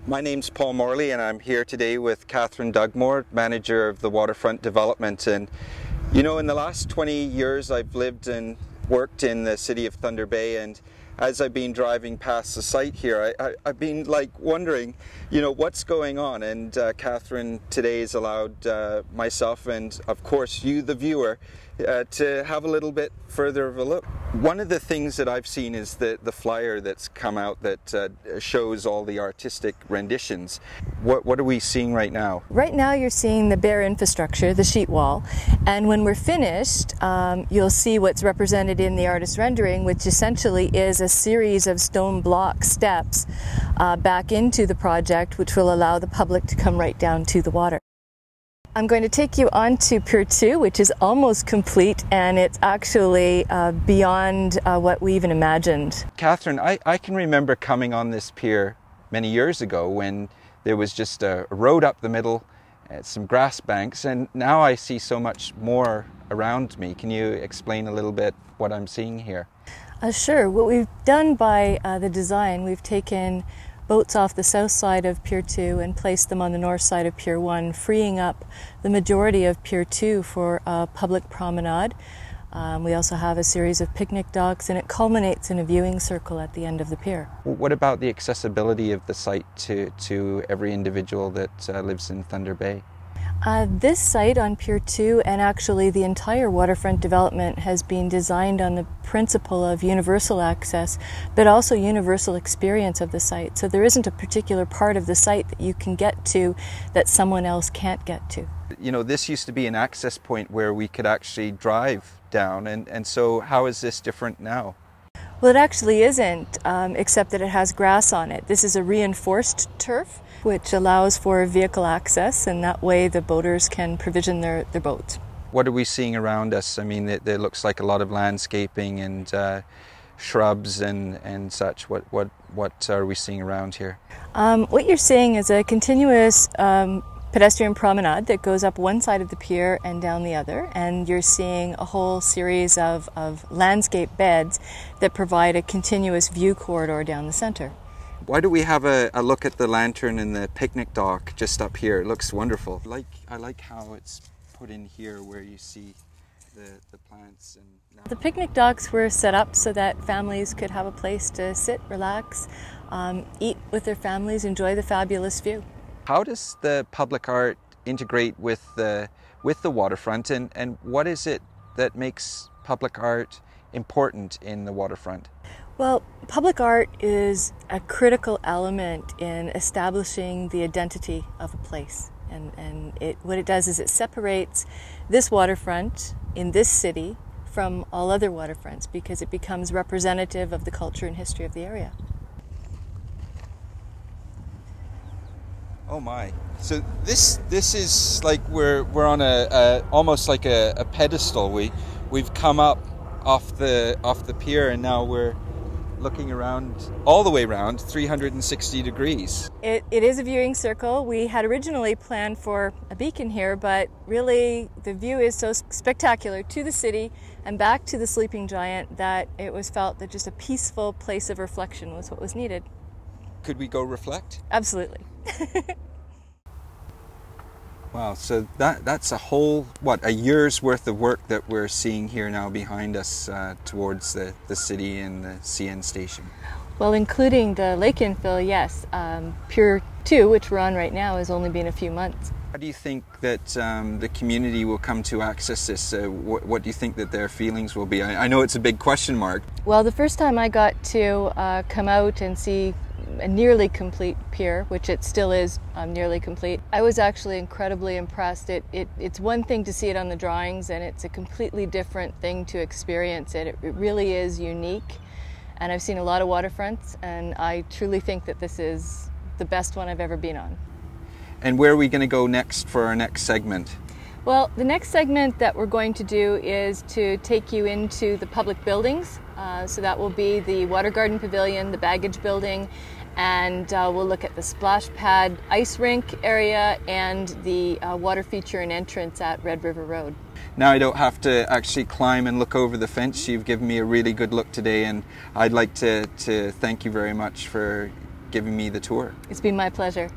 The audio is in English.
My name's Paul Morley and I'm here today with Catherine Dugmore, manager of the waterfront development. And you know, in the last 20 years I've lived and worked in the city of Thunder Bay, and as I've been driving past the site here, I've been wondering, you know, what's going on. And Catherine today has allowed myself and of course you, the viewer, to have a little bit further of a look. One of the things that I've seen is the flyer that's come out that shows all the artistic renditions. What are we seeing right now? Right now you're seeing the bare infrastructure, the sheet wall, and when we're finished you'll see what's represented in the artist rendering, which essentially is a series of stone block steps back into the project, which will allow the public to come right down to the water. I'm going to take you on to Pier 2, which is almost complete, and it's actually beyond what we even imagined. Catherine, I can remember coming on this pier many years ago when there was just a road up the middle, some grass banks, and now I see so much more around me. Can you explain a little bit what I'm seeing here? Sure. What we've done by the design, we've taken boats off the south side of Pier 2 and placed them on the north side of Pier 1, freeing up the majority of Pier 2 for a public promenade. We also have a series of picnic docks, and it culminates in a viewing circle at the end of the pier. What about the accessibility of the site to every individual that lives in Thunder Bay? This site on Pier 2, and actually the entire waterfront development, has been designed on the principle of universal access, but also universal experience of the site. So there isn't a particular part of the site that you can get to that someone else can't get to. You know, this used to be an access point where we could actually drive down, and so how is this different now? Well, it actually isn't, except that it has grass on it. This is a reinforced turf, which allows for vehicle access, and that way the boaters can provision their boats. What are we seeing around us? I mean, it looks like a lot of landscaping and shrubs and such. What are we seeing around here? What you're seeing is a continuous pedestrian promenade that goes up one side of the pier and down the other, and you're seeing a whole series of landscape beds that provide a continuous view corridor down the center. Why don't we have a look at the lantern and the picnic dock just up here? It looks wonderful. I like how it's put in here where you see the plants. And the picnic docks were set up so that families could have a place to sit, relax, eat with their families, enjoy the fabulous view. How does the public art integrate with the waterfront, and what is it that makes public art important in the waterfront? Well, public art is a critical element in establishing the identity of a place. And what it does is it separates this waterfront in this city from all other waterfronts, because it becomes representative of the culture and history of the area. Oh my! So this is like we're on a almost like a pedestal. We've come up off the pier, and now we're looking around all the way around 360 degrees. It is a viewing circle. We had originally planned for a beacon here, but really the view is so spectacular to the city and back to the sleeping giant that it was felt that just a peaceful place of reflection was what was needed. Could we go reflect? Absolutely. Wow, so that's a whole, a year's worth of work that we're seeing here now behind us towards the city and the CN station. Well, including the lake infill, yes. Pier 2, which we're on right now, has only been a few months. How do you think that the community will come to access this? What do you think that their feelings will be? I know it's a big question mark. Well, the first time I got to come out and see a nearly complete pier, which it still is nearly complete, I was actually incredibly impressed. It's one thing to see it on the drawings, and it's a completely different thing to experience it. It really is unique, and I've seen a lot of waterfronts, and I truly think that this is the best one I've ever been on. And where are we going to go next for our next segment? Well, the next segment that we're going to do is to take you into the public buildings. So that will be the Water Garden Pavilion, the Baggage Building, and we'll look at the splash pad ice rink area and the water feature and entrance at Red River Road. Now I don't have to actually climb and look over the fence. You've given me a really good look today, and I'd like to thank you very much for giving me the tour. It's been my pleasure.